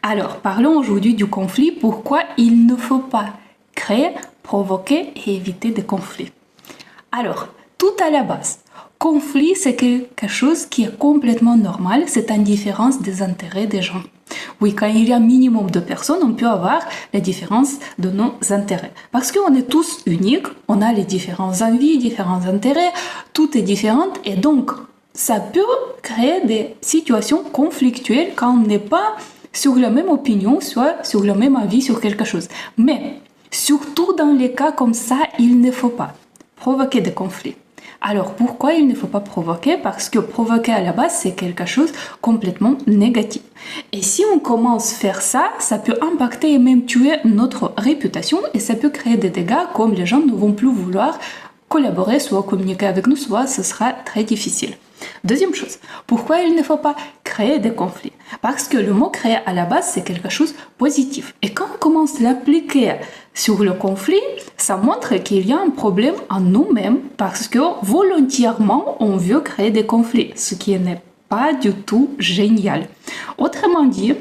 Alors, parlons aujourd'hui du conflit, pourquoi il ne faut pas créer, provoquer et éviter des conflits. Alors, tout à la base, conflit c'est quelque chose qui est complètement normal, c'est une différence des intérêts des gens. Oui, quand il y a un minimum de personnes, on peut avoir la différence de nos intérêts. Parce qu'on est tous uniques, on a les différentes envies, différents intérêts, tout est différent et donc ça peut créer des situations conflictuelles quand on n'est pas sur la même opinion, soit sur le même avis sur quelque chose. Mais surtout dans les cas comme ça, il ne faut pas provoquer des conflits. Alors pourquoi il ne faut pas provoquer? Parce que provoquer à la base c'est quelque chose complètement négatif. Et si on commence à faire ça, ça peut impacter et même tuer notre réputation et ça peut créer des dégâts comme les gens ne vont plus vouloir collaborer, soit communiquer avec nous, soit ce sera très difficile. Deuxième chose, pourquoi il ne faut pas créer des conflits? Parce que le mot créer à la base c'est quelque chose de positif. Et quand on commence à l'appliquer sur le conflit, ça montre qu'il y a un problème en nous-mêmes parce que volontairement on veut créer des conflits, ce qui n'est pas du tout génial. Autrement dit,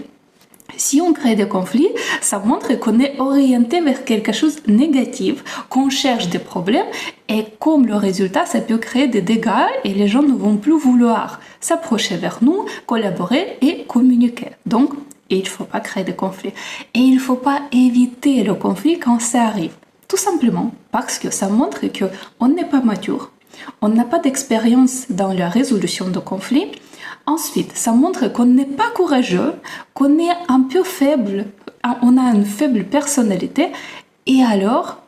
si on crée des conflits, ça montre qu'on est orienté vers quelque chose de négatif, qu'on cherche des problèmes et comme le résultat, ça peut créer des dégâts et les gens ne vont plus vouloir s'approcher vers nous, collaborer et communiquer. Donc, il ne faut pas créer des conflits. Et il ne faut pas éviter le conflit quand ça arrive. Tout simplement parce que ça montre qu'on n'est pas mature, on n'a pas d'expérience dans la résolution de conflits. Ensuite, ça montre qu'on n'est pas courageux, qu'on est un peu faible, on a une faible personnalité. Et alors,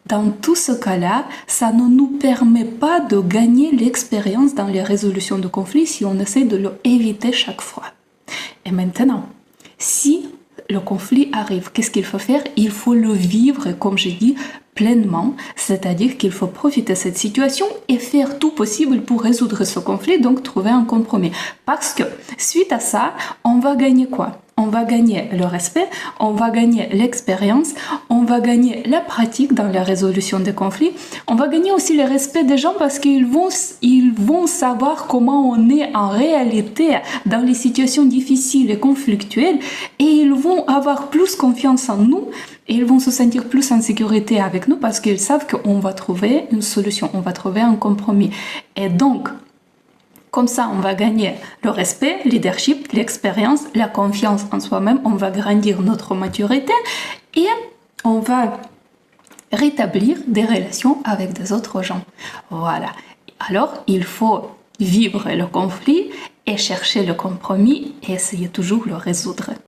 dans tout ce cas-là, ça ne nous permet pas de gagner l'expérience dans les résolutions de conflits si on essaie de l'éviter chaque fois. Et maintenant, si le conflit arrive, qu'est-ce qu'il faut faire? Il faut le vivre, comme j'ai dit, pleinement, c'est-à-dire qu'il faut profiter de cette situation et faire tout possible pour résoudre ce conflit, donc trouver un compromis. Parce que suite à ça, on va gagner quoi? On va gagner le respect, on va gagner l'expérience, on va gagner la pratique dans la résolution des conflits, on va gagner aussi le respect des gens parce qu'ils vont savoir comment on est en réalité dans les situations difficiles et conflictuelles et ils vont avoir plus confiance en nous et ils vont se sentir plus en sécurité avec nous parce qu'ils savent qu'on va trouver une solution, on va trouver un compromis. Et donc, comme ça, on va gagner le respect, le leadership, l'expérience, la confiance en soi-même, on va grandir notre maturité et on va rétablir des relations avec des autres gens. Voilà. Alors, il faut vivre le conflit et chercher le compromis et essayer toujours de le résoudre.